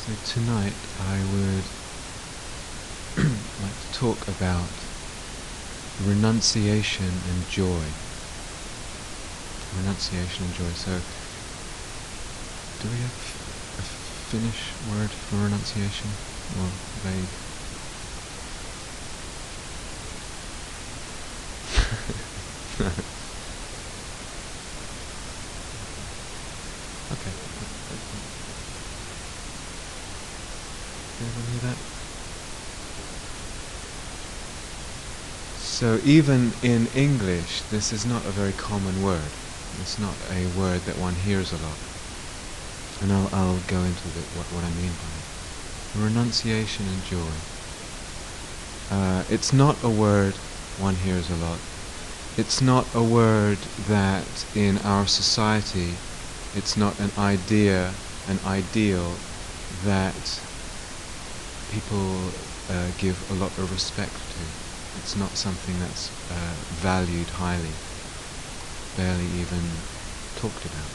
So tonight I would like to talk about renunciation and joy. Renunciation and joy. So, do we have a Finnish word for renunciation? Or vague? Okay. Anyone hear that? So even in English, this is not a very common word. It's not a word that one hears a lot. And I'll go into what I mean by it. Renunciation and joy. It's not a word one hears a lot. It's not a word that in our society, it's not an idea, an ideal that people give a lot of respect to. It's not something that's valued highly, barely even talked about.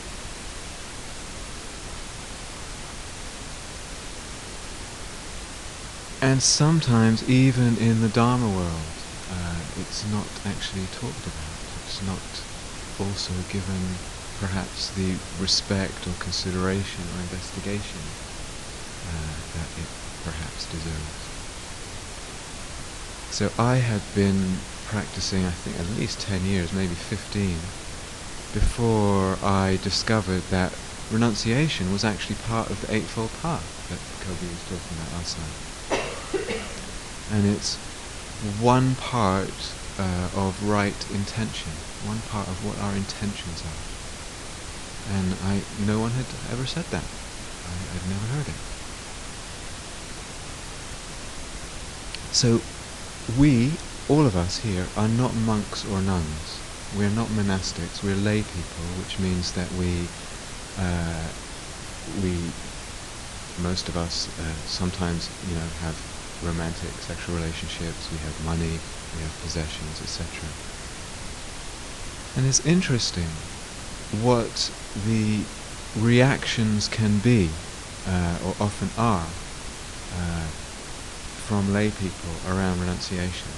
And sometimes even in the Dharma world, it's not actually talked about. It's not also given perhaps the respect or consideration or investigation that it perhaps deserves. So I had been practicing, I think, at least 10 years, maybe 15, before I discovered that renunciation was actually part of the Eightfold Path that Kobe was talking about last night. And it's one part of right intention, one part of what our intentions are. And no one had ever said that. I'd never heard it. So we, all of us here, are not monks or nuns. We're not monastics, we're lay people, which means that we most of us sometimes, have romantic sexual relationships, we have money, we have possessions, etc. And it's interesting what the reactions can be, or often are, from lay people around renunciation.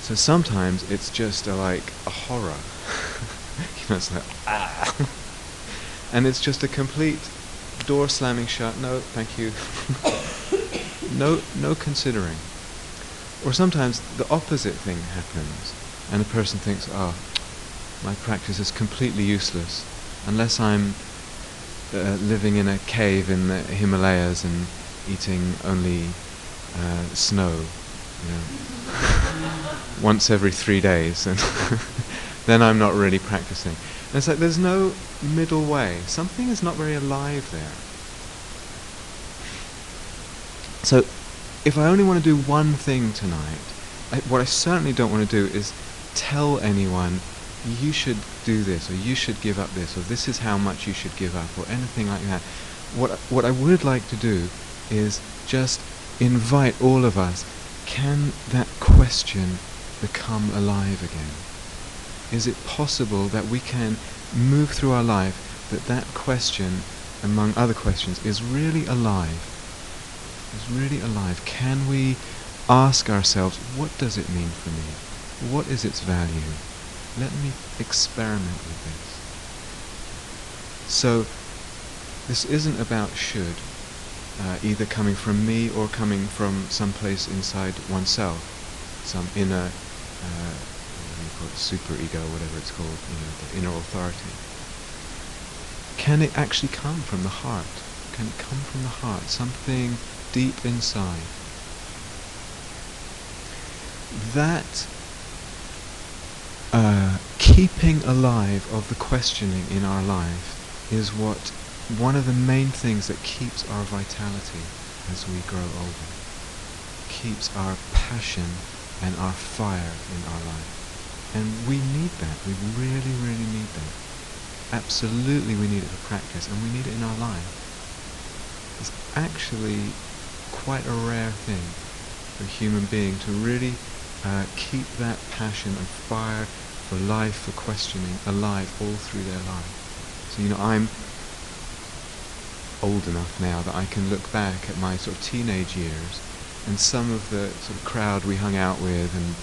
So sometimes it's just like a horror. It's like, ah! And it's just a complete door slamming shut. No, thank you. No considering. Or sometimes the opposite thing happens, and the person thinks, oh, my practice is completely useless unless I'm living in a cave in the Himalayas and eating only snow, once every 3 days, and then I'm not really practicing. And it's like there's no middle way. Something is not very alive there. So, if I only want to do one thing tonight, what I certainly don't want to do is tell anyone, you should do this, or you should give up this, or this is how much you should give up, or anything like that. What I would like to do is just invite all of us, can that question become alive again? Is it possible that we can move through our life that question, among other questions, is really alive? Is really alive? Can we ask ourselves, what does it mean for me? What is its value? Let me experiment with this. So, this isn't about should, either coming from me or coming from someplace inside oneself, some inner, super ego, whatever it's called, the inner authority. Can it actually come from the heart? Can it come from the heart? Something deep inside. That keeping alive of the questioning in our life is one of the main things that keeps our vitality as we grow older. Keeps our passion and our fire in our life. And we need that. We really, really need that. Absolutely we need it for practice, and we need it in our life. It's actually quite a rare thing for a human being to really keep that passion and fire for life, for questioning, alive all through their life. So, old enough now that I can look back at my sort of teenage years and some of the sort of crowd we hung out with, and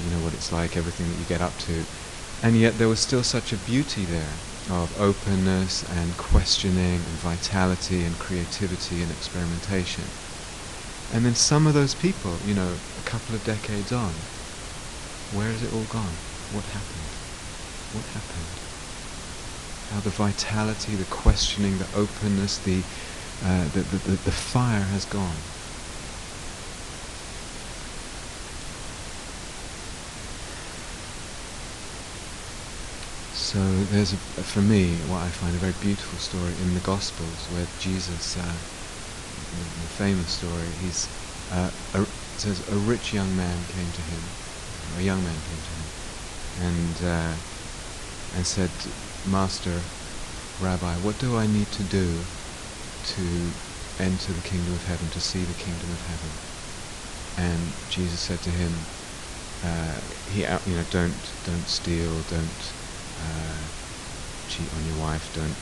you know what it's like, everything that you get up to. And yet there was still such a beauty there of openness and questioning and vitality and creativity and experimentation. And then some of those people, you know, a couple of decades on, where has it all gone? What happened? What happened? How the vitality, the questioning, the openness, the fire has gone. So there's, for me, what I find a very beautiful story in the Gospels where Jesus, the famous story, it says a rich young man came to him, and said, Master, Rabbi, what do I need to do to enter the kingdom of heaven, to see the kingdom of heaven? And Jesus said to him, don't steal, don't cheat on your wife, don't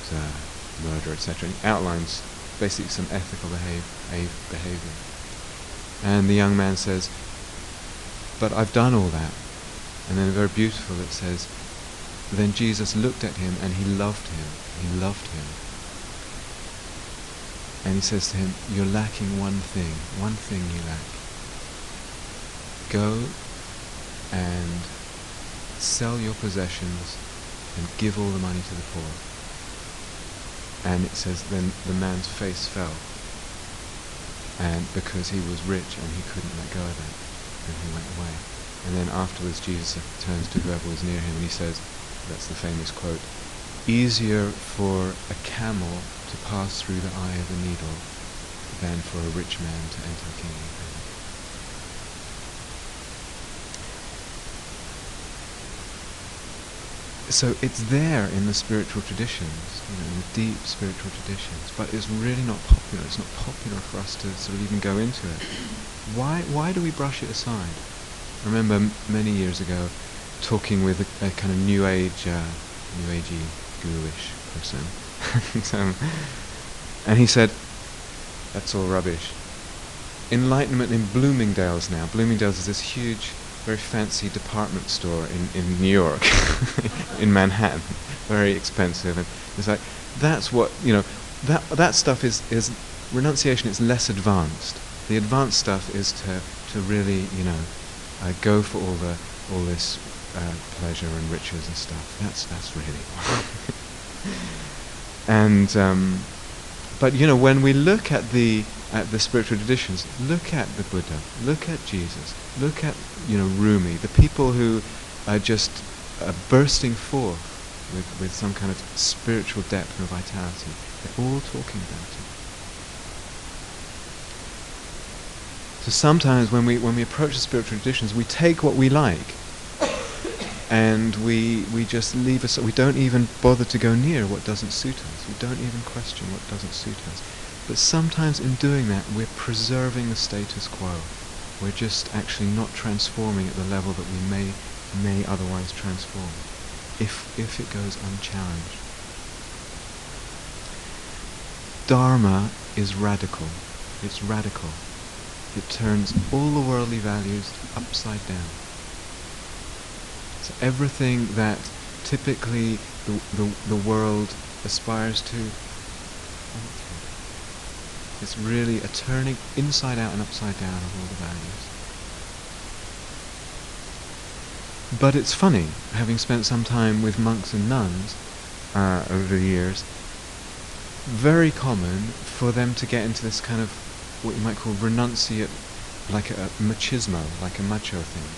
murder, etc. And he outlines basically some ethical behavior. And the young man says, but I've done all that. And then very beautiful, it says, then Jesus looked at him and he loved him. He loved him. And he says to him, you're lacking one thing you lack. Go and sell your possessions and give all the money to the poor. And it says then the man's face fell, and because he was rich and he couldn't let go of it, and he went away. And then afterwards Jesus turns to whoever was near him and he says, that's the famous quote, easier for a camel to pass through the eye of a needle than for a rich man to enter the kingdom of heaven. So it's there in the spiritual traditions, in the deep spiritual traditions, but it's really not popular. It's not popular for us to sort of even go into it. Why do we brush it aside? I remember many years ago talking with a kind of New Agey, guru-ish person, and he said, that's all rubbish. Enlightenment in Bloomingdale's now. Bloomingdale's is this huge, very fancy department store in New York, in Manhattan, very expensive, and it's like, that's what, that stuff is renunciation is less advanced. The advanced stuff is to really, go for all this pleasure and riches and stuff. That's really and but when we look at the spiritual traditions, look at the Buddha, look at Jesus, look at Rumi, the people who are just bursting forth with some kind of spiritual depth and vitality. They're all talking about it. So sometimes when we approach the spiritual traditions, we take what we like and we just leave us. We don't even bother to go near what doesn't suit us. We don't even question what doesn't suit us. But sometimes in doing that, we're preserving the status quo. We're just actually not transforming at the level that we may otherwise transform, if it goes unchallenged. Dharma is radical. It's radical. It turns all the worldly values upside down. So everything that typically the world aspires to, it's really a turning inside out and upside down of all the values. But it's funny, having spent some time with monks and nuns over the years, very common for them to get into this kind of what you might call renunciate, like a machismo, like a macho thing.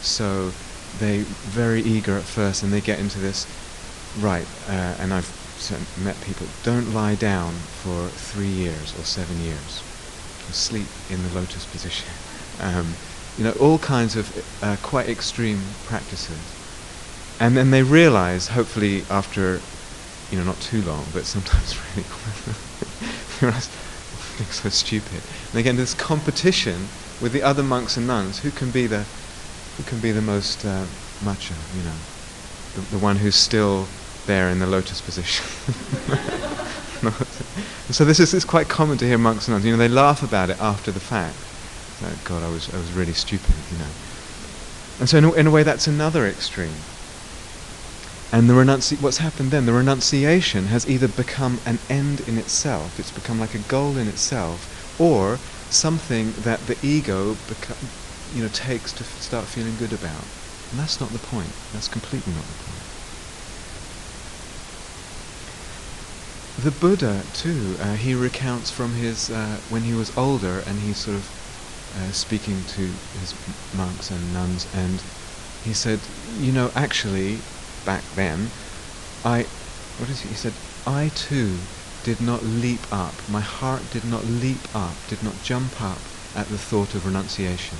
So they very eager at first, and they get into this, right, and I've met people, don't lie down for 3 years or 7 years. Sleep in the lotus position. All kinds of quite extreme practices. And then they realize, hopefully after, not too long, but sometimes really, they realize, being so stupid. And they get into this competition with the other monks and nuns. Who can be the most macho? The one who's still there in the lotus position. not. So this is quite common to hear monks and nuns. They laugh about it after the fact. Oh, God, I was really stupid, And so in a way, that's another extreme. And what's happened then? The renunciation has either become an end in itself. It's become like a goal in itself, or something that the ego takes to start feeling good about. And that's not the point. That's completely not the point. The Buddha, too, he recounts from his, when he was older, and he's sort of speaking to his monks and nuns, and he said, actually, back then, he said, I too did not leap up, my heart did not leap up, did not jump up at the thought of renunciation.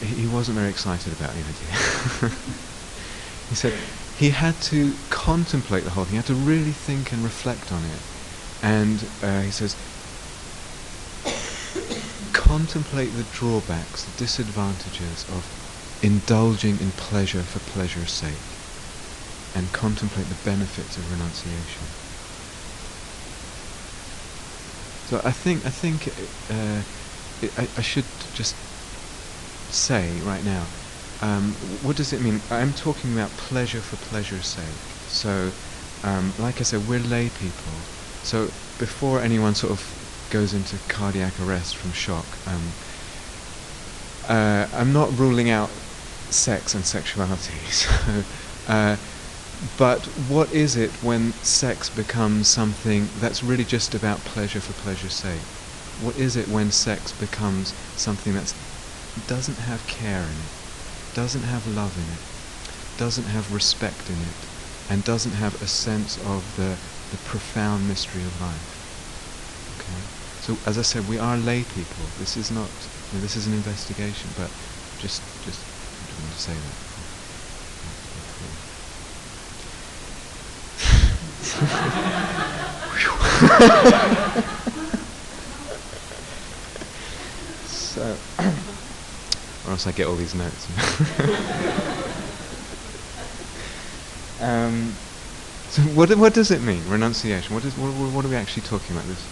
He wasn't very excited about the idea. He said he had to contemplate the whole thing, he had to really think and reflect on it. And he says, contemplate the drawbacks, the disadvantages of indulging in pleasure for pleasure's sake, and contemplate the benefits of renunciation. So I think I should just say right now, what does it mean? I'm talking about pleasure for pleasure's sake. So, like I said, we're lay people. So before anyone sort of goes into cardiac arrest from shock, I'm not ruling out sex and sexuality. So, but what is it when sex becomes something that's really just about pleasure for pleasure's sake? What is it when sex becomes something that doesn't have care in it, doesn't have love in it, doesn't have respect in it, and doesn't have a sense of the profound mystery of life? Okay? So, as I said, we are lay people. This is not, this is an investigation, but just I want to say that. So, or else I get all these notes. So what does it mean, renunciation? What are we actually talking about? This.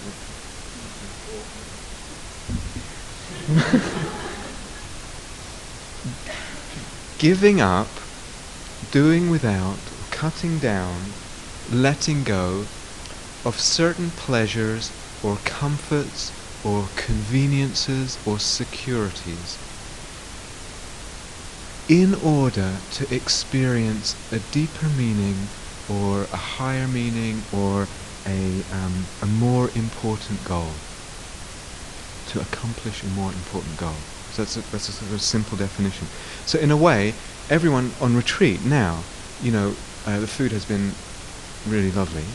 Giving up, doing without, cutting down, letting go of certain pleasures or comforts or conveniences or securities in order to experience a deeper meaning or a higher meaning or a more important goal, to accomplish a more important goal. So that's a sort of simple definition. So in a way, everyone on retreat now, the food has been really lovely,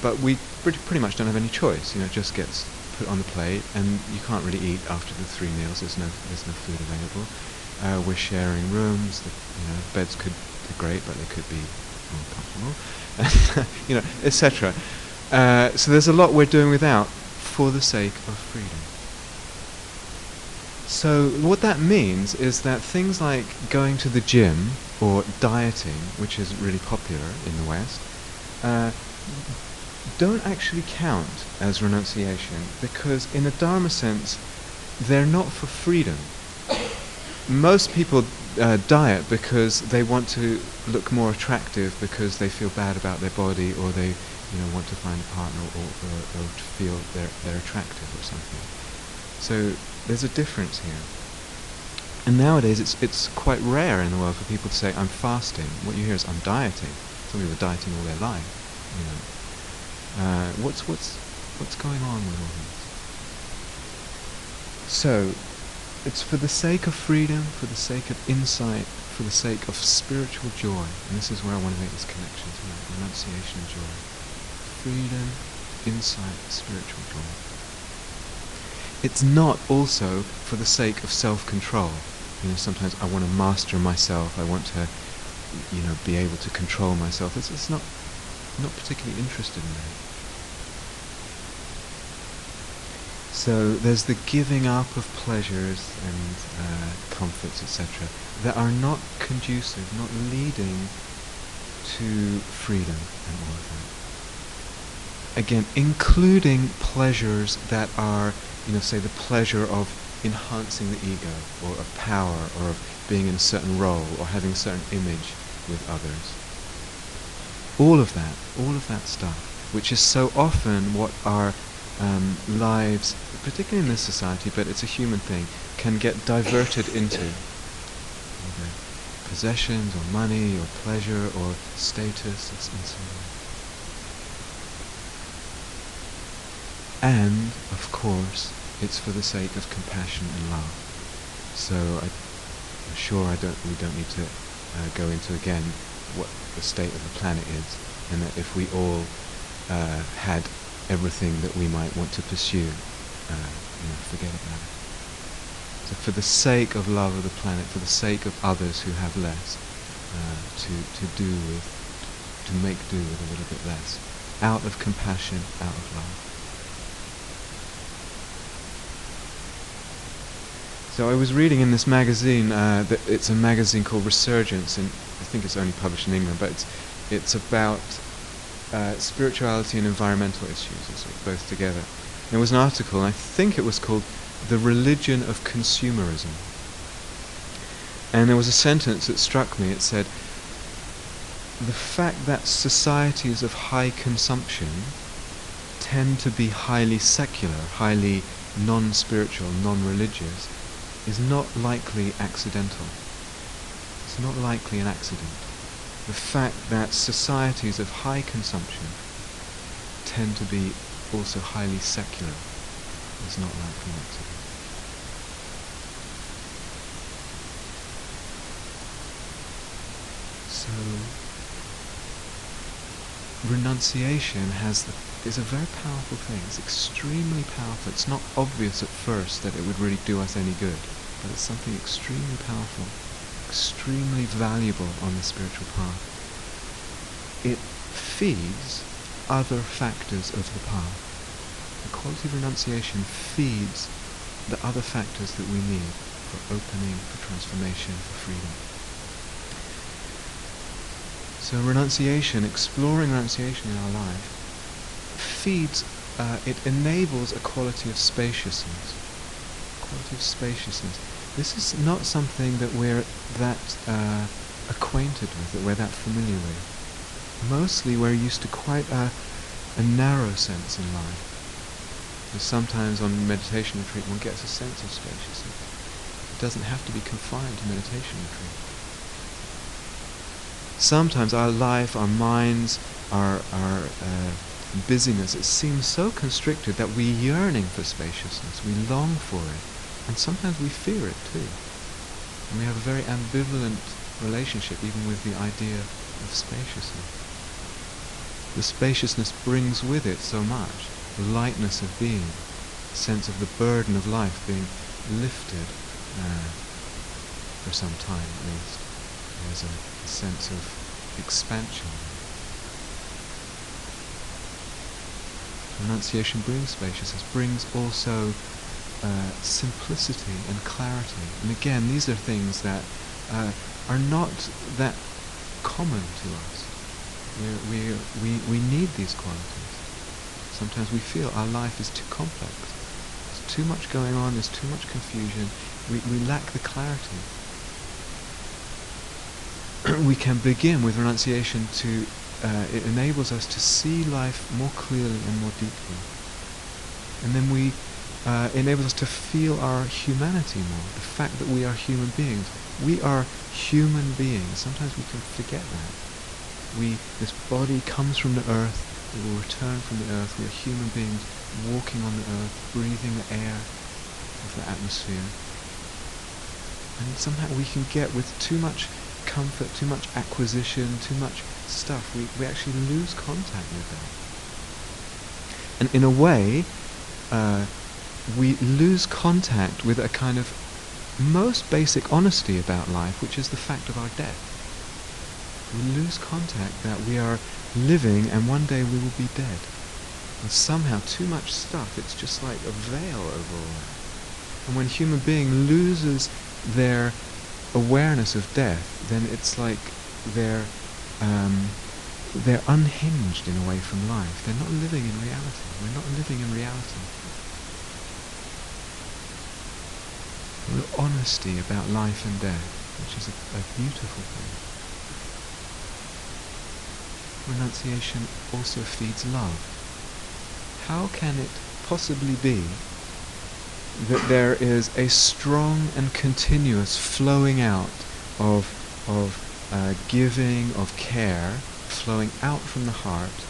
but we pretty much don't have any choice. It just gets put on the plate, and you can't really eat after the 3 meals. There's no food available. We're sharing rooms. Beds could be great, but they could be uncomfortable, etc. So there's a lot we're doing without for the sake of freedom. So what that means is that things like going to the gym or dieting, which is really popular in the West, don't actually count as renunciation, because in a Dharma sense, they're not for freedom. Most people diet because they want to look more attractive, because they feel bad about their body, or they want to find a partner, or to feel they're attractive or something. So there's a difference here. And nowadays it's quite rare in the world for people to say, I'm fasting. What you hear is, I'm dieting. Some people are dieting all their life. What's going on with all this? So it's for the sake of freedom, for the sake of insight, for the sake of spiritual joy. And this is where I want to make this connection tonight: renunciation and joy. Freedom, insight, spiritual joy. It's not also for the sake of self-control. Sometimes I want to master myself. I want to, be able to control myself. It's not particularly interested in that. So there's the giving up of pleasures and comforts, etc., that are not conducive, not leading to freedom and all of that. again, including pleasures that are, say the pleasure of enhancing the ego, or of power, or of being in a certain role, or having a certain image with others. All of that stuff, which is so often what our lives, particularly in this society, but it's a human thing, can get diverted into. Either possessions, or money, or pleasure, or status, and so on. And, of course, it's for the sake of compassion and love. So I'm sure we don't need to go into again what the state of the planet is, and that if we all had everything that we might want to pursue, forget about it. So for the sake of love of the planet, for the sake of others who have less, to make do with a little bit less, out of compassion, out of love. So I was reading in this magazine, that it's a magazine called Resurgence, and I think it's only published in England, but it's about spirituality and environmental issues, it's both together. And there was an article, and I think it was called "The Religion of Consumerism." And there was a sentence that struck me. It said, the fact that societies of high consumption tend to be highly secular, highly non-spiritual, non-religious, is not likely accidental. It's not likely an accident. The fact that societies of high consumption tend to be also highly secular is not likely an accident. So, renunciation is a very powerful thing. It's extremely powerful. It's not obvious at first that it would really do us any good, but it's something extremely powerful, extremely valuable on the spiritual path. It feeds other factors of the path. The quality of renunciation feeds the other factors that we need for opening, for transformation, for freedom. So renunciation, exploring renunciation in our life, feeds, it enables a quality of spaciousness. This is not something that we're that acquainted with, that we're that familiar with. Mostly we're used to quite a narrow sense in life. Because sometimes on meditation retreat one gets a sense of spaciousness. It doesn't have to be confined to meditation retreat. Sometimes our life, our minds, our busyness, it seems so constricted that we're yearning for spaciousness, we long for it, and sometimes we fear it too. And we have a very ambivalent relationship even with the idea of spaciousness. The spaciousness brings with it so much, the lightness of being, the sense of the burden of life being lifted for some time at least. There's a sense of expansion. Renunciation brings spaciousness, brings also simplicity and clarity. And again, these are things that are not that common to us. We need these qualities. Sometimes we feel our life is too complex. There's too much going on, there's too much confusion. We lack the clarity. We can begin with renunciation to, it enables us to see life more clearly and more deeply. And then enables us to feel our humanity more, the fact that we are human beings. We are human beings. Sometimes we can forget that. This body comes from the earth, it will return from the earth. We are human beings walking on the earth, breathing the air of the atmosphere. And somehow we can get with too much comfort, too much acquisition, too much stuff, we actually lose contact with that. And in a way, we lose contact with a kind of most basic honesty about life, which is the fact of our death. We lose contact that we are living and one day we will be dead. And somehow too much stuff, it's just like a veil over all that. And when a human being loses their awareness of death, then it's like they're unhinged in a way from life. They're not living in reality. We're not living in reality. A real honesty about life and death, which is a beautiful thing. Renunciation also feeds love. How can it possibly be that there is a strong and continuous flowing out of giving, of care, flowing out from the heart,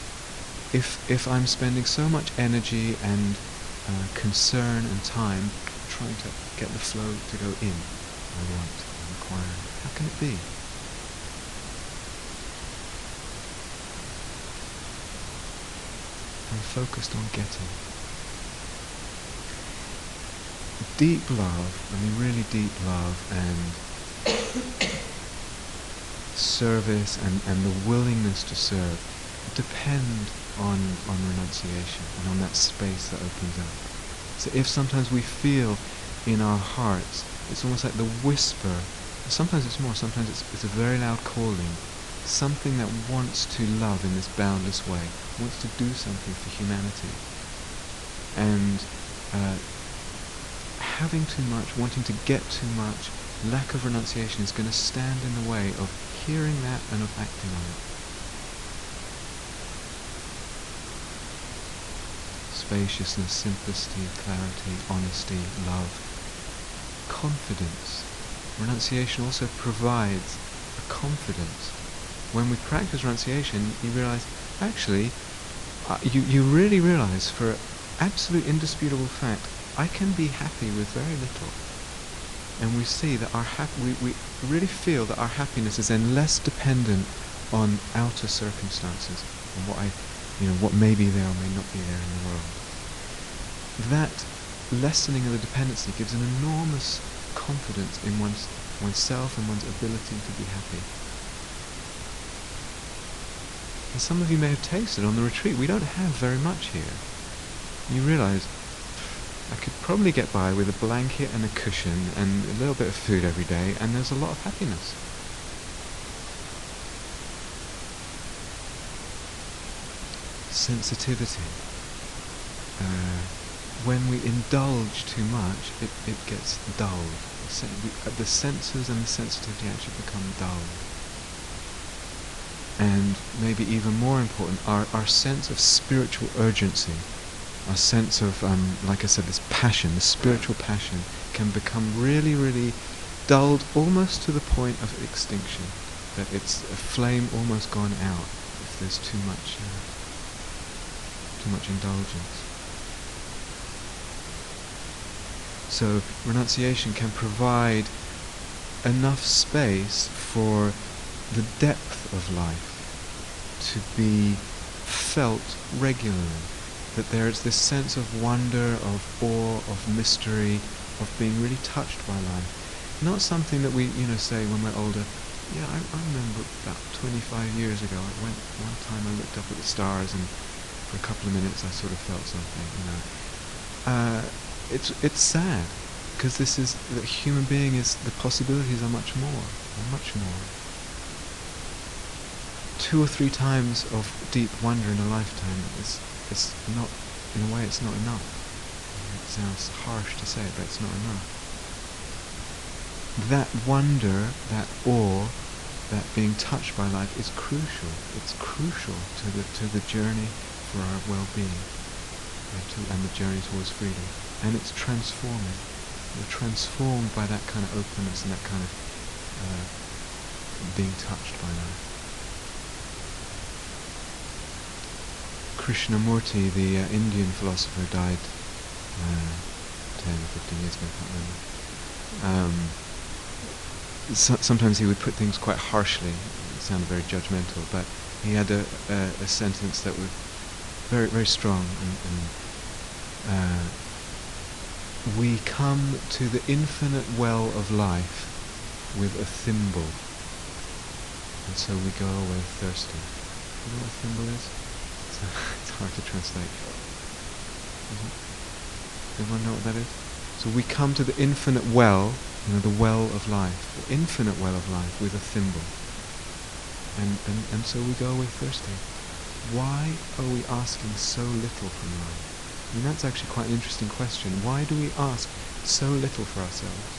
if I'm spending so much energy and concern and time trying to get the flow to go in, I want, I require? How can it be? I'm focused on getting. Deep love, really deep love and service and the willingness to serve depend on renunciation and on that space that opens up. So if sometimes we feel in our hearts, it's almost like the whisper, sometimes it's more, sometimes it's a very loud calling, something that wants to love in this boundless way, wants to do something for humanity. And having too much, wanting to get too much, lack of renunciation is going to stand in the way of hearing that and of acting on it. Spaciousness, simplicity, clarity, honesty, love, confidence. Renunciation also provides a confidence. When we practice renunciation, you realize, actually, you really realize for absolute indisputable fact, I can be happy with very little. And we see that we really feel that our happiness is then less dependent on outer circumstances, on what may be there or may not be there in the world. That lessening of the dependency gives an enormous confidence in oneself and one's ability to be happy. And some of you may have tasted on the retreat, we don't have very much here. You realize, I could probably get by with a blanket and a cushion and a little bit of food every day, and there's a lot of happiness. Sensitivity. When we indulge too much, it gets dulled. The senses and the sensitivity actually become dulled. And maybe even more important, our sense of spiritual urgency, our sense of, like I said, this passion, this spiritual passion, can become really, really dulled almost to the point of extinction. That it's a flame almost gone out if there's too much indulgence. So renunciation can provide enough space for the depth of life to be felt regularly. That there is this sense of wonder, of awe, of mystery, of being really touched by life. Not something that we, say when we're older. Yeah, I remember about 25 years ago, one time I looked up at the stars and for a couple of minutes I sort of felt something, It's sad, because the human being is, the possibilities are much more. 2 or 3 times of deep wonder in a lifetime is not, in a way, it's not enough. It sounds harsh to say it, but it's not enough. That wonder, that awe, that being touched by life is crucial. It's crucial to the journey for our well-being, and the journey towards freedom. And it's transforming. We're transformed by that kind of openness and that kind of being touched by life. Krishnamurti, the Indian philosopher, died 10 or 15 years ago, I can't remember. Sometimes he would put things quite harshly. It sounded very judgmental, but he had a sentence that was very, very strong. And we come to the infinite well of life with a thimble, and so we go away thirsty. You know what a thimble is? It's hard to translate. Everyone know what that is? So we come to the infinite well, the well of life, the infinite well of life with a thimble. and so we go away thirsty. Why are we asking so little from life? I mean, that's actually quite an interesting question. Why do we ask so little for ourselves?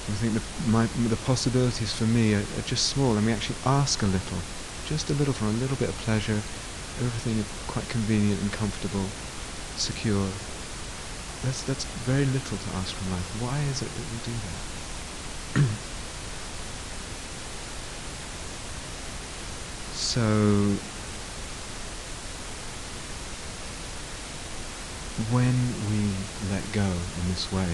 I think the possibilities for me are just small, and we actually ask a little, just a little for a little bit of pleasure. Everything is quite convenient and comfortable, secure. That's very little to ask from life. Why is it that we do that? So, when we let go in this way,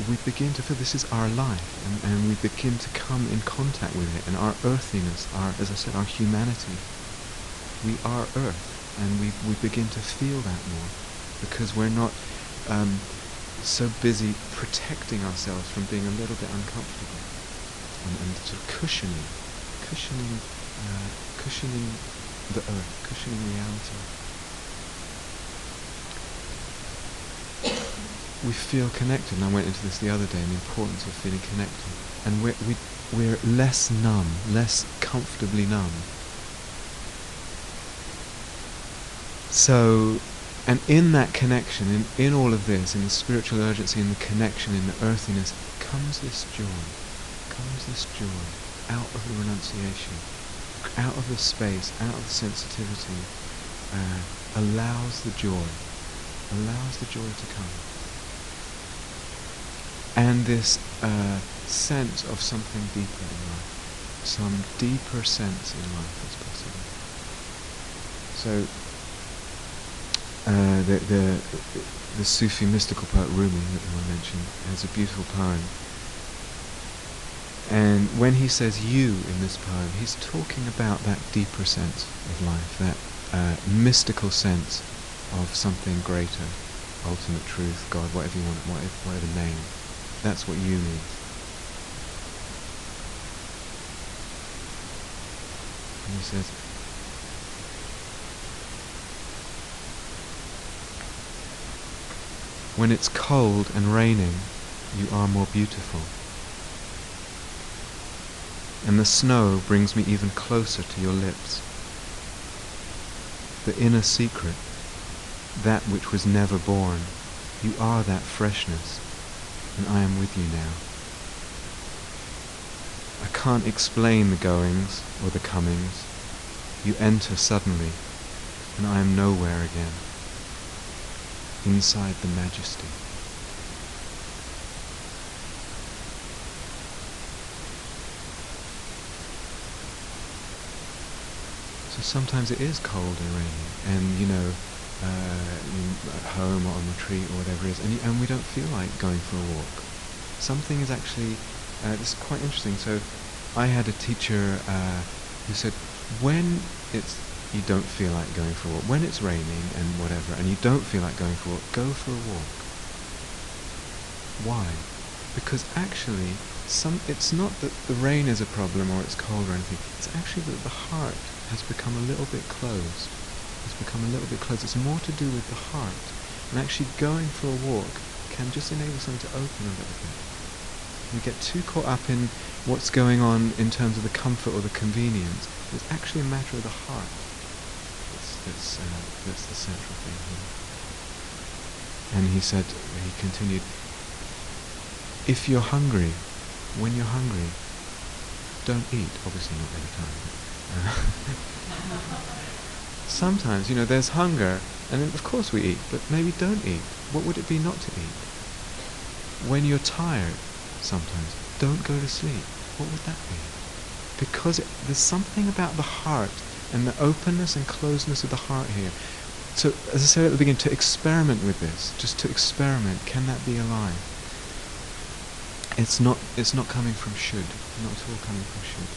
we begin to feel this is our life, and we begin to come in contact with it, and our earthiness, as I said, our humanity. We are earth, and we begin to feel that more, because we're not so busy protecting ourselves from being a little bit uncomfortable, and sort of cushioning the earth, cushioning reality. We feel connected, and I went into this the other day, and the importance of feeling connected. And we're less numb, less comfortably numb. So, and in that connection, in all of this, in the spiritual urgency, in the connection, in the earthiness, comes this joy out of the renunciation, out of the space, out of the sensitivity, allows the joy to come. And this sense of something deeper in life, some deeper sense in life is possible. So, the Sufi mystical poet Rumi, who I mentioned, has a beautiful poem. And when he says "you" in this poem, he's talking about that deeper sense of life, that mystical sense of something greater, ultimate truth, God, whatever you want, whatever name. That's what "you" means. And he says, when it's cold and raining, you are more beautiful. And the snow brings me even closer to your lips. The inner secret, that which was never born, you are that freshness, and I am with you now. I can't explain the goings or the comings. You enter suddenly, and I am nowhere again, inside the majesty. So sometimes it is cold and raining, and at home or on retreat or whatever it is, and we don't feel like going for a walk. Something is actually, this is quite interesting. So I had a teacher who said, when you don't feel like going for a walk, when it's raining and whatever, and you don't feel like going for a walk, go for a walk. Why? Because actually, it's not that the rain is a problem or it's cold or anything. It's actually that the heart has become a little bit closed. It's more to do with the heart. And actually going for a walk can just enable something to open a little bit. We get too caught up in what's going on in terms of the comfort or the convenience. It's actually a matter of the heart. That's the central thing here. And he continued, if you're hungry, when you're hungry, don't eat. Obviously not every time. Sometimes, there's hunger, and of course we eat, but maybe don't eat. What would it be not to eat? When you're tired, sometimes, don't go to sleep. What would that be? Because there's something about the heart and the openness and closeness of the heart here. So, as I said at the beginning, to experiment with this, just to experiment, can that be alive? It's not coming from should, not at all coming from should.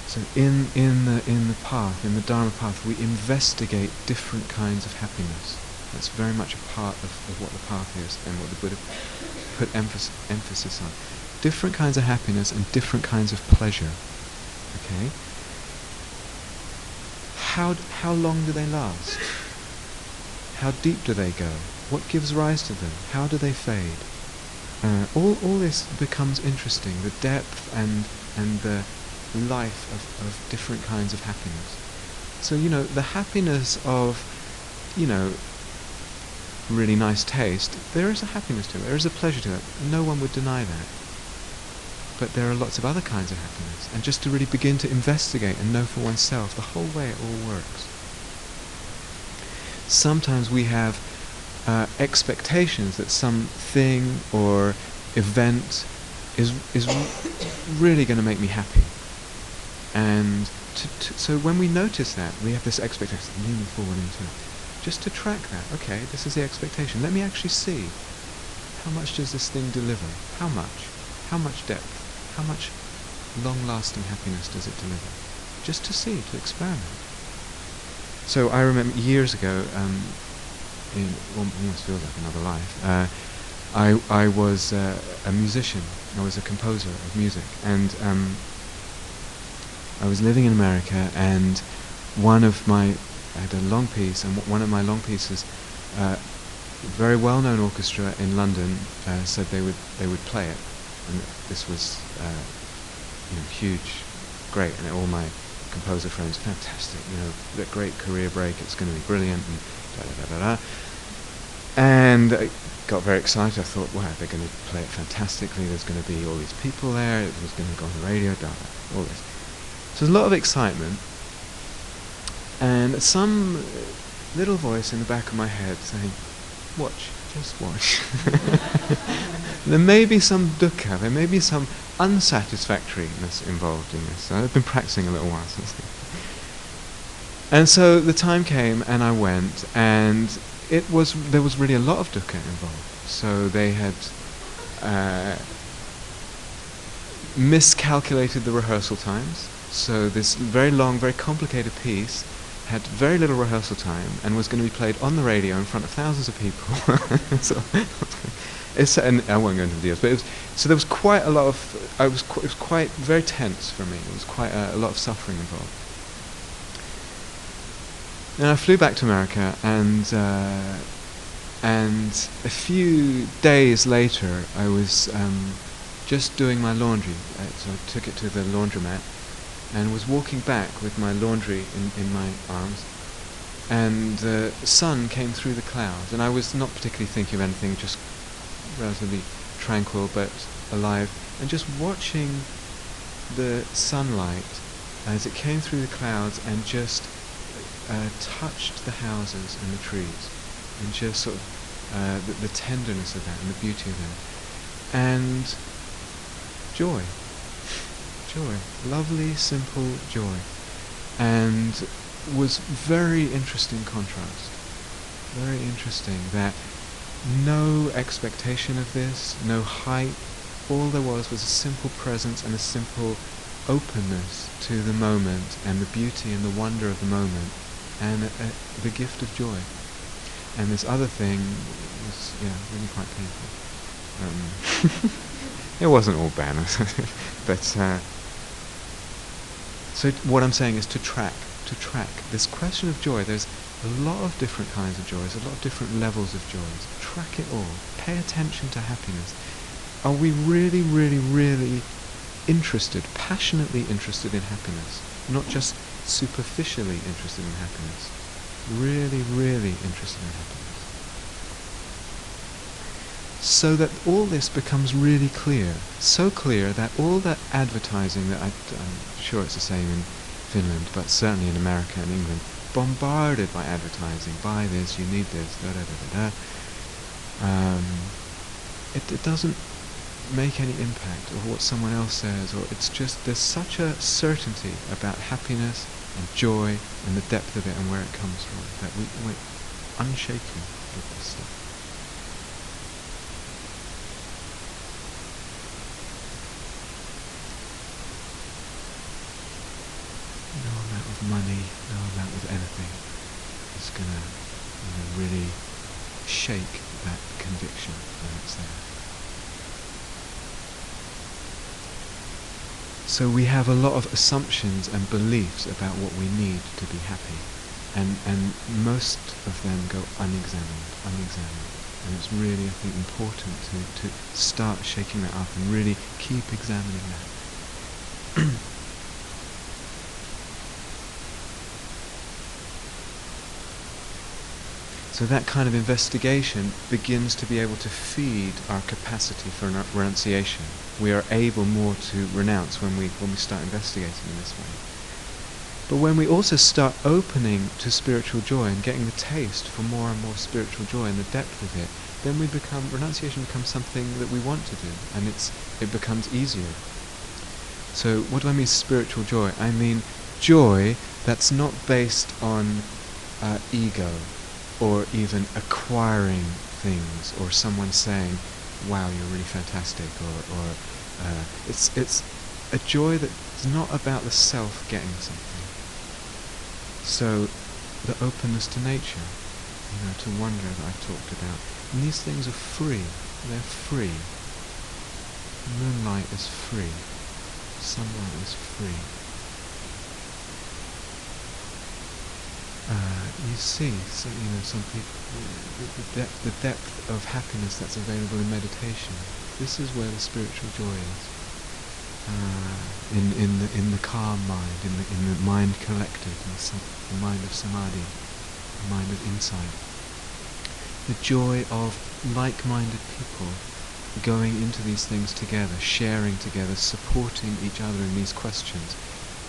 So in the path, in the Dharma path, we investigate different kinds of happiness. That's very much a part of what the path is and what the Buddha put emphasis on. Different kinds of happiness and different kinds of pleasure. Okay? How long do they last? How deep do they go? What gives rise to them? How do they fade? all this becomes interesting. The depth and the life of different kinds of happiness. So the happiness of really nice taste. There is a happiness to it. There is a pleasure to it. No one would deny that. But there are lots of other kinds of happiness, and just to really begin to investigate and know for oneself the whole way it all works. Sometimes we have expectations that something or event is really going to make me happy, and so when we notice that, we have this expectation, leaning forward into it, just to track that. Okay, this is the expectation. Let me actually see, how much does this thing deliver? How much? How much depth? How much long-lasting happiness does it deliver? Just to see, to experiment. So I remember years ago, in almost feels like another life, I was a musician. I was a composer of music, and I was living in America, and I had a long piece, and one of my long pieces, a very well-known orchestra in London said they would play it. And this was, huge, great, and all my composer friends, fantastic, the great career break, it's going to be brilliant, and da-da-da-da-da. And I got very excited. I thought, wow, they're going to play it fantastically, there's going to be all these people there, it was going to go on the radio, all this. So there's a lot of excitement, and some little voice in the back of my head saying, watch, just watch. There may be some dukkha, there may be some unsatisfactoriness involved in this. I've been practicing a little while since then. And so the time came, and I went, and there was really a lot of dukkha involved. So they had miscalculated the rehearsal times. So this very long, very complicated piece had very little rehearsal time and was going to be played on the radio in front of thousands of people. And I won't go into the details, but so there was quite a lot of. It was quite very tense for me. It was quite a lot of suffering involved. And I flew back to America, and a few days later, I was just doing my laundry. So I took it to the laundromat, and was walking back with my laundry in my arms, and the sun came through the clouds, and I was not particularly thinking of anything, just relatively tranquil but alive, and just watching the sunlight as it came through the clouds and just touched the houses and the trees, and just sort of the tenderness of that and the beauty of that, and joy, lovely, simple joy, and was very interesting contrast. Very interesting that no expectation of this, no hype, all there was a simple presence and a simple openness to the moment and the beauty and the wonder of the moment, and the gift of joy. And this other thing was, really quite painful. It wasn't all bad, but so what I'm saying is to track this question of joy. There's a lot of different kinds of joys, a lot of different levels of joys. Track it all. Pay attention to happiness. Are we really, really, really interested, passionately interested in happiness? Not just superficially interested in happiness. Really, really interested in happiness. So that all this becomes really clear. So clear that all that advertising that I'm sure it's the same in Finland, but certainly in America and England, bombarded by advertising, buy this, you need this, it doesn't make any impact of what someone else says, or it's just, there's such a certainty about happiness and joy and the depth of it and where it comes from, that we're unshaken with this stuff. No amount of money, no amount of anything is going to really shake that conviction when it's there. So we have a lot of assumptions and beliefs about what we need to be happy, and most of them go unexamined. And it's really, I think, important to start shaking that up and really keep examining that. So that kind of investigation begins to be able to feed our capacity for renunciation. We are able more to renounce when we start investigating in this way. But when we also start opening to spiritual joy and getting the taste for more and more spiritual joy and the depth of it, then renunciation becomes something that we want to do, and it becomes easier. So what do I mean spiritual joy? I mean joy that's not based on ego, or even acquiring things, or someone saying, wow, you're really fantastic, or it's a joy that's not about the self getting something. So the openness to nature, to wonder that I talked about. And these things are free. They're free. Moonlight is free. Sunlight is free. You see, some people, the depth of happiness that's available in meditation. This is where the spiritual joy is. In the calm mind, in the mind collected, the mind of samadhi, the mind of insight. The joy of like-minded people going into these things together, sharing together, supporting each other in these questions.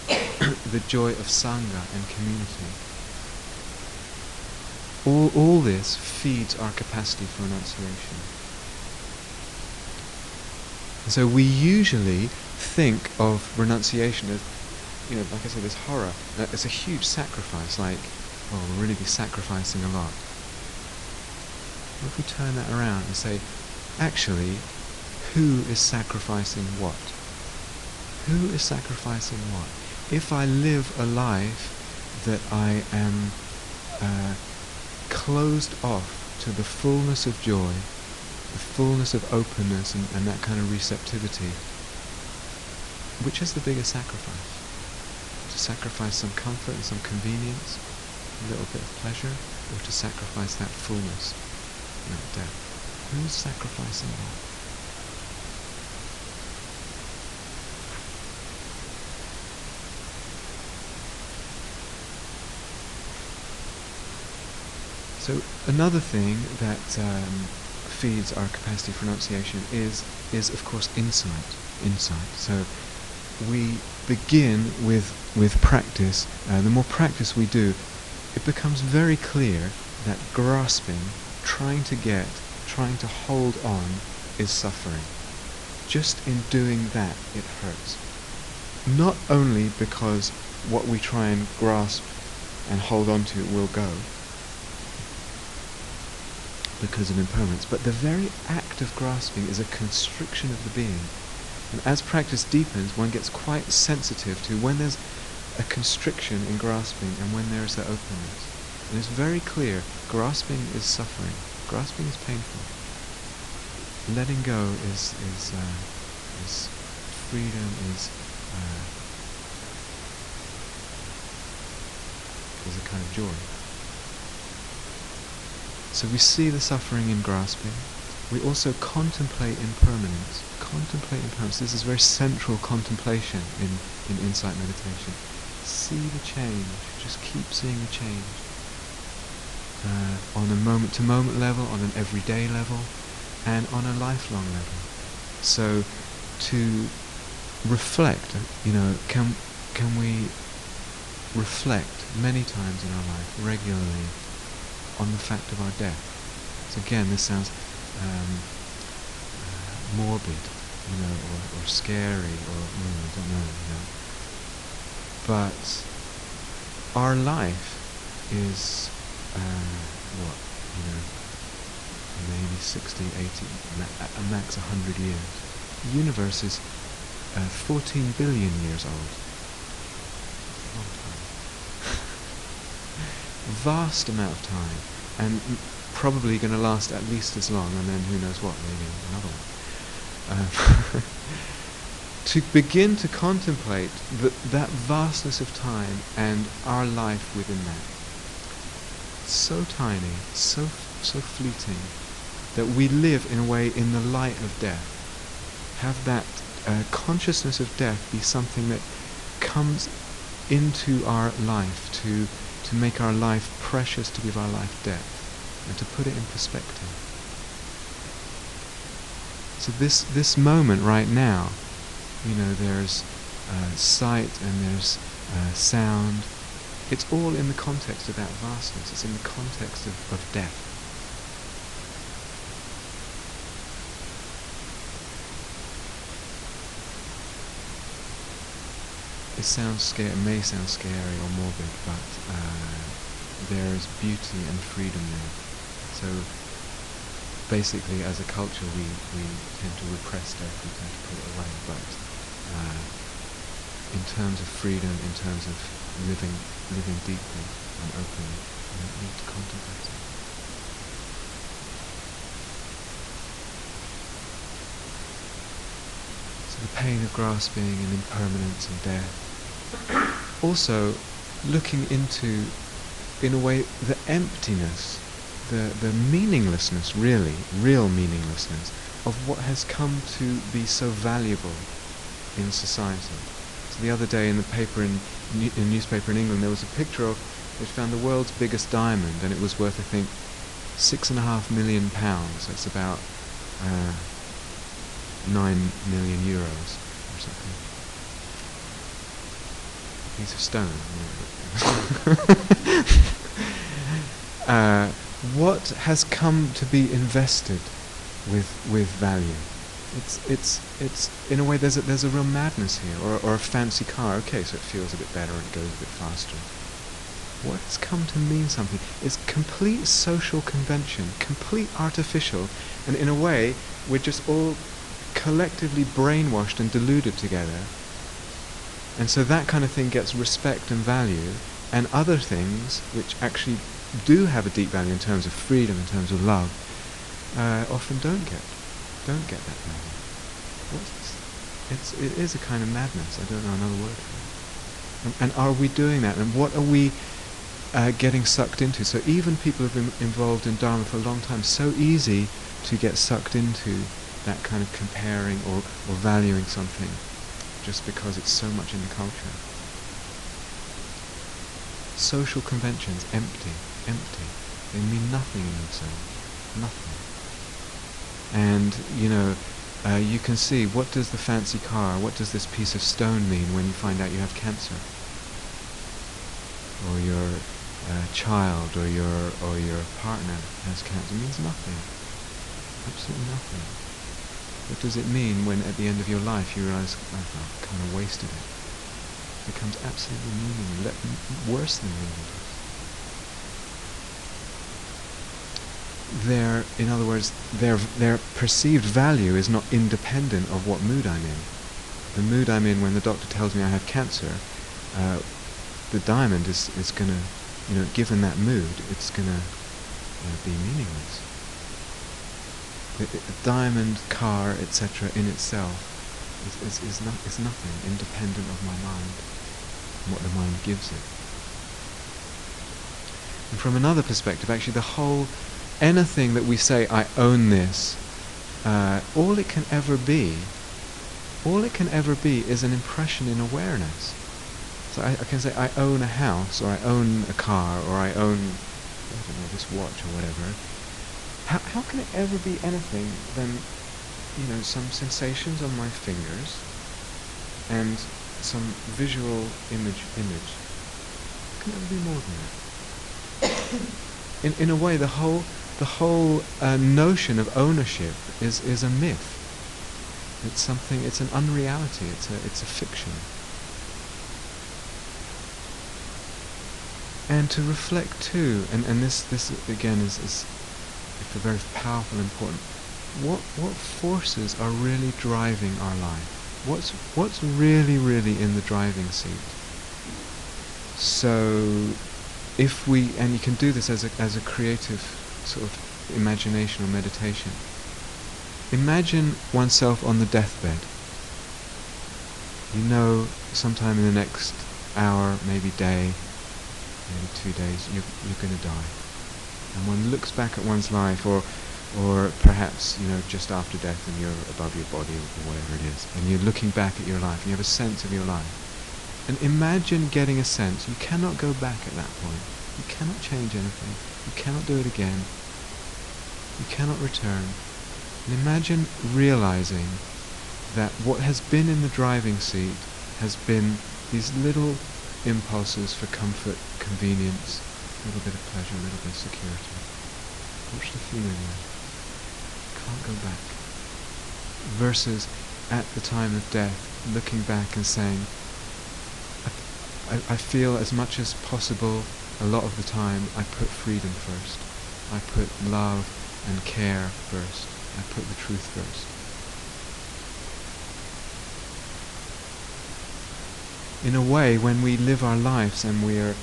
The joy of sangha and community. All this feeds our capacity for renunciation. And so we usually think of renunciation as, like I said, this horror. It's a huge sacrifice, like, we'll really be sacrificing a lot. What if we turn that around and say, actually, who is sacrificing what? Who is sacrificing what? If I live a life that I am closed off to the fullness of joy, the fullness of openness and that kind of receptivity, which is the biggest sacrifice? To sacrifice some comfort and some convenience, a little bit of pleasure, or to sacrifice that fullness, that depth? Who's sacrificing that? So another thing that feeds our capacity for renunciation is of course insight. So we begin with practice. The more practice we do, it becomes very clear that grasping, trying to hold on, is suffering. Just in doing that, it hurts. Not only because what we try and grasp and hold on to will go, because of impermanence, but the very act of grasping is a constriction of the being. And as practice deepens, one gets quite sensitive to when there's a constriction in grasping and when there is that openness. And it's very clear, grasping is suffering. Grasping is painful. Letting go is freedom, is a kind of joy. So we see the suffering in grasping. We also contemplate impermanence. This is very central contemplation in insight meditation. See the change. Just keep seeing the change. On a moment-to-moment level, on an everyday level, and on a lifelong level. So to reflect, can we reflect many times in our life, regularly, on the fact of our death? So again, this sounds morbid, or scary, or I don't know, But our life is maybe 60, 80, a max 100 years. The universe is 14 billion years old. A long time. Vast amount of time, and probably going to last at least as long, and then who knows what, maybe another one. To begin to contemplate that vastness of time and our life within that. So tiny, so fleeting, that we live in a way in the light of death. Have that consciousness of death be something that comes into our life to make our life precious, to give our life depth, and to put it in perspective. So this moment right now, there's sight and there's sound. It's all in the context of that vastness. It's in the context of death. It may sound scary or morbid, but there is beauty and freedom there. So basically, as a culture, we tend to repress death, we tend to put it away, but in terms of freedom, in terms of living deeply and openly, we don't need to contemplate it. So the pain of grasping and impermanence and death. Also, looking into, in a way, the emptiness, the meaninglessness, real meaninglessness, of what has come to be so valuable in society. So the other day in the paper, in a newspaper in England, there was a picture of, they found the world's biggest diamond, and it was worth, I think, £6.5 million. That's about 9 million euros or something. Piece of stone. What has come to be invested with value? It's in a way there's a real madness here, or a fancy car. Okay, so it feels a bit better and it goes a bit faster. What has come to mean something is complete social convention, complete artificial, and in a way we're just all collectively brainwashed and deluded together. And so that kind of thing gets respect and value, and other things which actually do have a deep value in terms of freedom, in terms of love, often don't get that value. It is a kind of madness. I don't know another word for it. And are we doing that? And what are we getting sucked into? So even people who've been involved in Dharma for a long time, so easy to get sucked into that kind of comparing or valuing something, just because it's so much in the culture. Social conventions, empty. They mean nothing in themselves. Nothing. And, you can see, what does the fancy car, what does this piece of stone mean when you find out you have cancer? Or your child or your partner has cancer? It means nothing. Absolutely nothing. What does it mean when at the end of your life you realize, I've kind of wasted it? It becomes absolutely meaningless, worse than meaningless. In other words, their perceived value is not independent of what mood I'm in. The mood I'm in when the doctor tells me I have cancer, the diamond is going to, given that mood, it's going to be meaningless. The diamond, car, etc. in itself is nothing independent of my mind and what the mind gives it. And from another perspective, actually, anything that we say, I own this, all it can ever be is an impression in awareness. So I can say, I own a house, or I own a car, or I own, this watch or whatever. How can it ever be anything than, some sensations on my fingers and some visual image? How can it ever be more than that? In a way, the whole notion of ownership is a myth. It's an unreality. It's a fiction. And to reflect too, and this again is very powerful and important. What forces are really driving our life? What's really in the driving seat? So, and you can do this as a creative sort of imagination or meditation. Imagine oneself on the deathbed. Sometime in the next hour, maybe day, maybe 2 days, you're going to die. And one looks back at one's life, or or perhaps, just after death and you're above your body or whatever it is, and you're looking back at your life and you have a sense of your life. And imagine getting a sense. You cannot go back at that point. You cannot change anything. You cannot do it again. You cannot return. And imagine realizing that what has been in the driving seat has been these little impulses for comfort, convenience, a little bit of pleasure, a little bit of security. Watch the feeling there. Can't go back. Versus at the time of death, looking back and saying, I feel as much as possible, a lot of the time, I put freedom first. I put love and care first. I put the truth first. In a way, when we live our lives and we're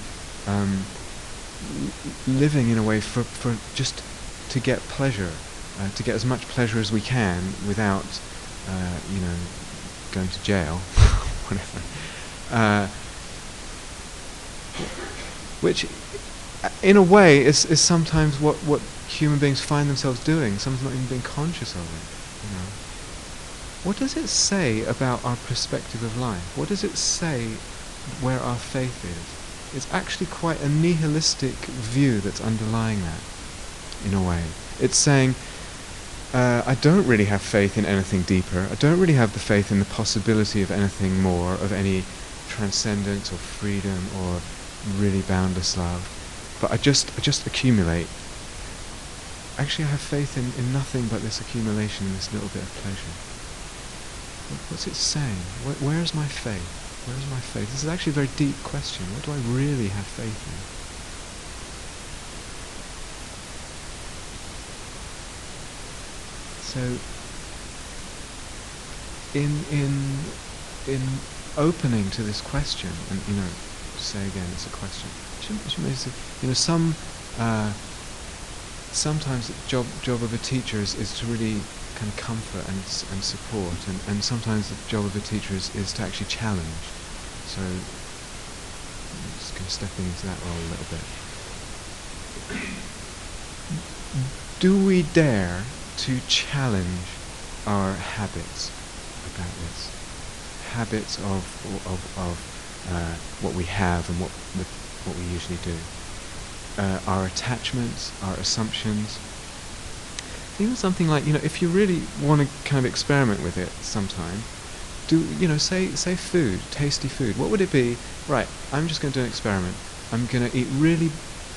living in a way for just to get pleasure, to get as much pleasure as we can without, going to jail, whatever. Which, in a way, is sometimes what human beings find themselves doing. Sometimes not even being conscious of it. What does it say about our perspective of life? What does it say where our faith is? It's actually quite a nihilistic view that's underlying that, in a way. It's saying, I don't really have faith in anything deeper. I don't really have the faith in the possibility of anything more, of any transcendence or freedom or really boundless love. But I just accumulate. Actually, I have faith in nothing but this accumulation, this little bit of pleasure. What's it saying? Where's my faith? Where's my faith? This is actually a very deep question. What do I really have faith in? So, in opening to this question, and say again, it's a question. Sometimes the job of a teacher is to really kind of comfort and support, and sometimes the job of a teacher is to actually challenge. So I'm just kind of stepping into that role a little bit. Do we dare to challenge our habits about this? Habits of what we have and what we usually do. Our attachments, our assumptions. Even something like, if you really want to kind of experiment with it sometime, say food, tasty food. What would it be? Right, I'm just going to do an experiment. I'm going to eat really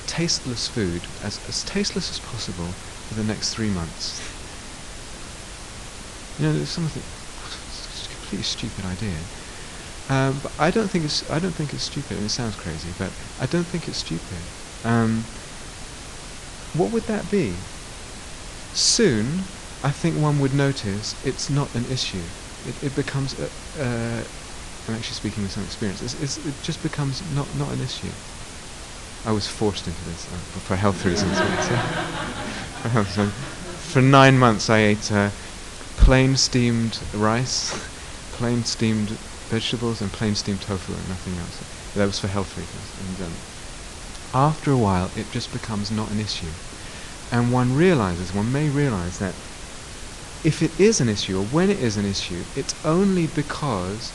tasteless food, as tasteless as possible, for the next 3 months. There's something, it's a completely stupid idea. But I don't think it's stupid. It sounds crazy, but I don't think it's stupid. What would that be? Soon, I think one would notice it's not an issue. It becomes, I'm actually speaking with some experience, it just becomes not an issue. I was forced into this for health reasons. For 9 months I ate plain steamed rice, plain steamed vegetables and plain steamed tofu and nothing else. That was for health reasons. And after a while it just becomes not an issue. And one may realize that if it is an issue, or when it is an issue, it's only because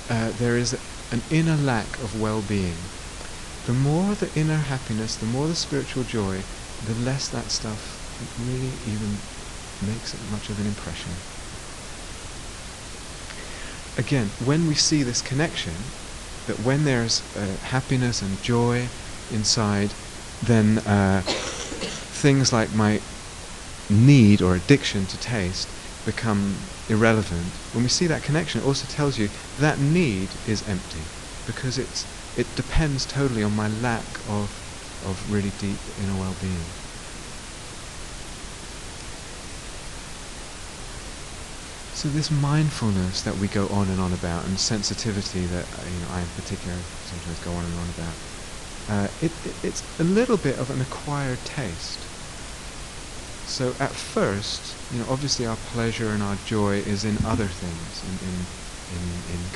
there is an inner lack of well-being. The more the inner happiness, the more the spiritual joy, the less that stuff really even makes it much of an impression. Again, when we see this connection, that when there's happiness and joy inside, then things like my need or addiction to taste become irrelevant. When we see that connection, it also tells you that need is empty, because it depends totally on my lack of really deep inner well-being. So this mindfulness that we go on and on about, and sensitivity that I in particular sometimes go on and on about, it's a little bit of an acquired taste. So at first, obviously our pleasure and our joy is in other things, in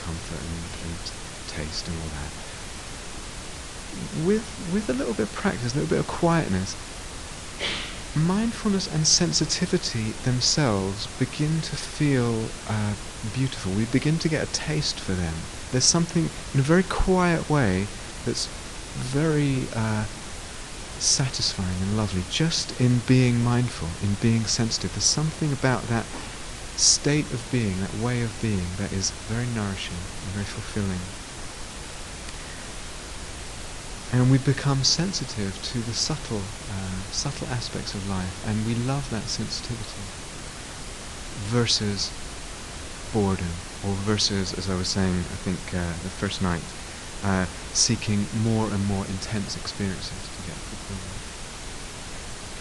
comfort and taste and all that. With a little bit of practice, a little bit of quietness, mindfulness and sensitivity themselves begin to feel beautiful. We begin to get a taste for them. There's something in a very quiet way that's very satisfying and lovely just in being mindful, in being sensitive. There's something about that state of being, that way of being, that is very nourishing and very fulfilling. And we become sensitive to the subtle aspects of life, and we love that sensitivity versus boredom, or versus, as I was saying, I think the first night, seeking more and more intense experiences to get fulfillment.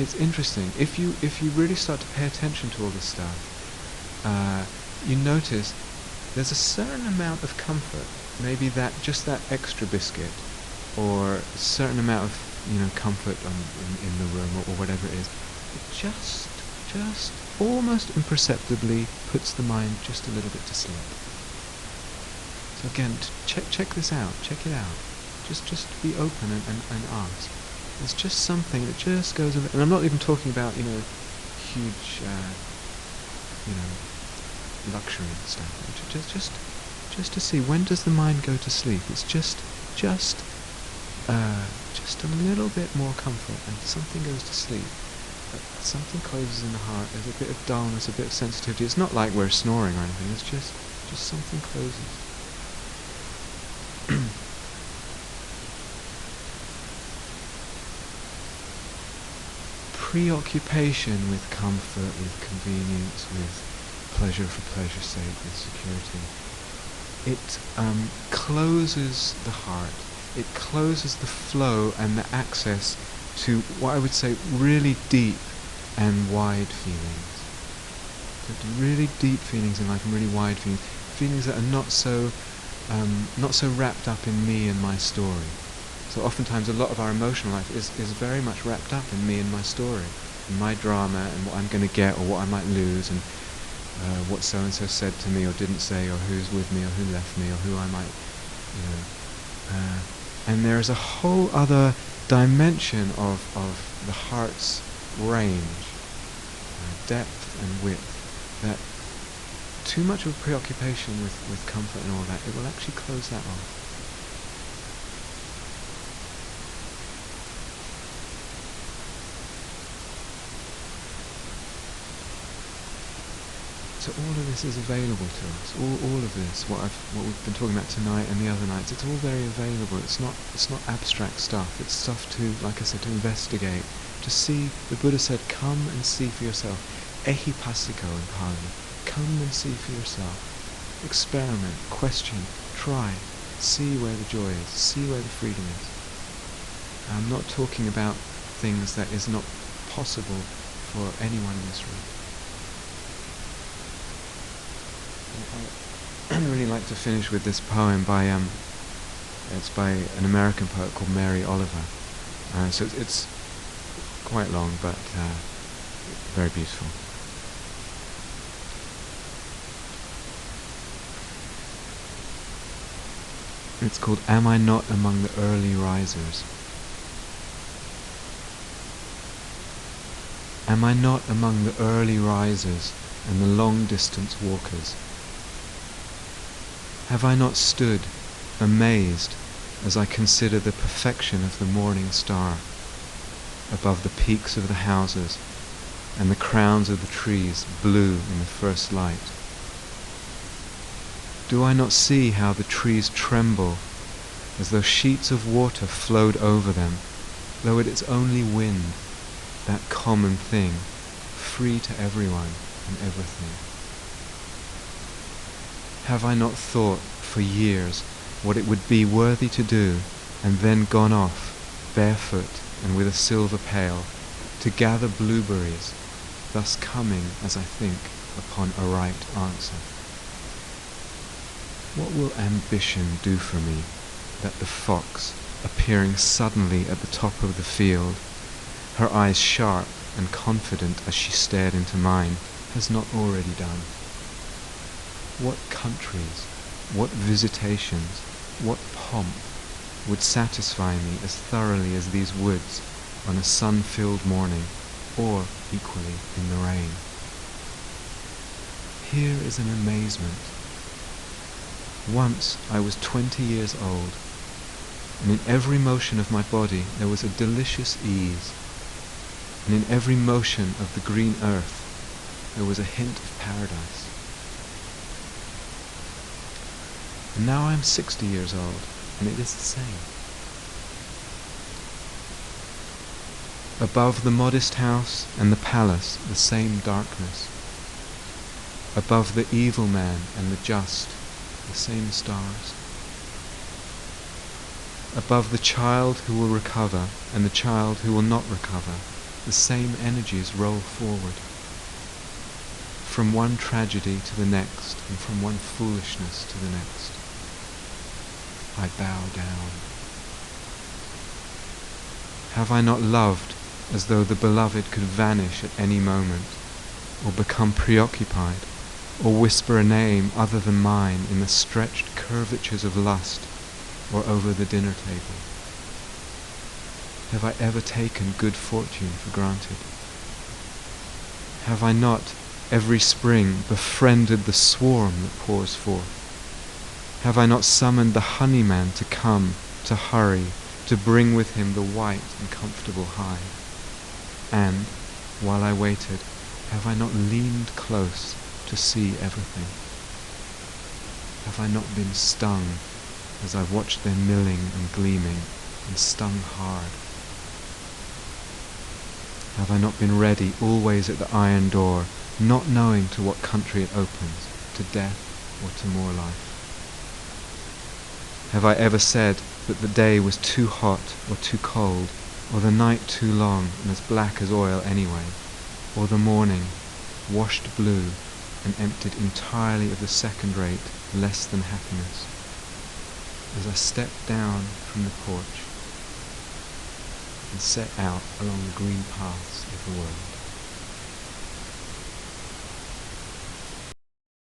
It's interesting. If you really start to pay attention to all this stuff, you notice there's a certain amount of comfort. Maybe that just that extra biscuit, or a certain amount of comfort in the room, or whatever it is. It just almost imperceptibly puts the mind just a little bit to sleep. So again, check this out. Check it out. Just be open and ask. There's just something that just goes over, and I'm not even talking about huge luxury and stuff. Just to see, when does the mind go to sleep? It's just a little bit more comfort, and something goes to sleep. Something closes in the heart. There's a bit of dullness, a bit of sensitivity. It's not like we're snoring or anything. It's just something closes. Preoccupation with comfort, with convenience, with pleasure for pleasure's sake, with security. It closes the heart. It closes the flow and the access to what I would say really deep and wide feelings. So really deep feelings in life, and really wide feelings that are not so wrapped up in me and my story. So oftentimes a lot of our emotional life is very much wrapped up in me and my story, in my drama, and what I'm going to get or what I might lose, and what so-and-so said to me or didn't say, or who's with me or who left me, or who I might, and there's a whole other dimension of the heart's range, depth and width, that too much of a preoccupation with comfort and all that, it will actually close that off. So all of this is available to us. All of this, what we've been talking about tonight and the other nights, it's all very available. It's not abstract stuff. It's stuff to, like I said, to investigate, to see. The Buddha said, "Come and see for yourself." Ehipassiko in Pali. Come and see for yourself. Experiment, question, try, see where the joy is, see where the freedom is. I'm not talking about things that is not possible for anyone in this room. I really like to finish with this poem by it's by an American poet called Mary Oliver. So it's quite long, but very beautiful. It's called "Am I Not Among the Early Risers?" Am I not among the early risers and the long-distance walkers? Have I not stood, amazed, as I consider the perfection of the morning star, above the peaks of the houses and the crowns of the trees blue in the first light? Do I not see how the trees tremble, as though sheets of water flowed over them, though it is only wind, that common thing, free to everyone and everything? Have I not thought for years what it would be worthy to do, and then gone off, barefoot and with a silver pail, to gather blueberries, thus coming, as I think, upon a right answer? What will ambition do for me, that the fox, appearing suddenly at the top of the field, her eyes sharp and confident as she stared into mine, has not already done? What countries, what visitations, what pomp would satisfy me as thoroughly as these woods on a sun-filled morning, or equally in the rain. Here is an amazement. Once I was 20 years old, and in every motion of my body there was a delicious ease, and in every motion of the green earth there was a hint of paradise. And now I am 60 years old, and it is the same. Above the modest house and the palace, the same darkness. Above the evil man and the just, the same stars. Above the child who will recover and the child who will not recover, the same energies roll forward. From one tragedy to the next, and from one foolishness to the next. I bow down. Have I not loved as though the beloved could vanish at any moment, or become preoccupied, or whisper a name other than mine in the stretched curvatures of lust, or over the dinner table? Have I ever taken good fortune for granted? Have I not every spring befriended the swarm that pours forth? Have I not summoned the honeyman to come, to hurry, to bring with him the white and comfortable hive? And, while I waited, have I not leaned close to see everything? Have I not been stung as I watched their milling and gleaming, and stung hard? Have I not been ready always at the iron door, not knowing to what country it opens, to death or to more life? Have I ever said that the day was too hot or too cold, or the night too long and as black as oil anyway, or the morning washed blue and emptied entirely of the second-rate, less than happiness, as I stepped down from the porch and set out along the green paths of the world?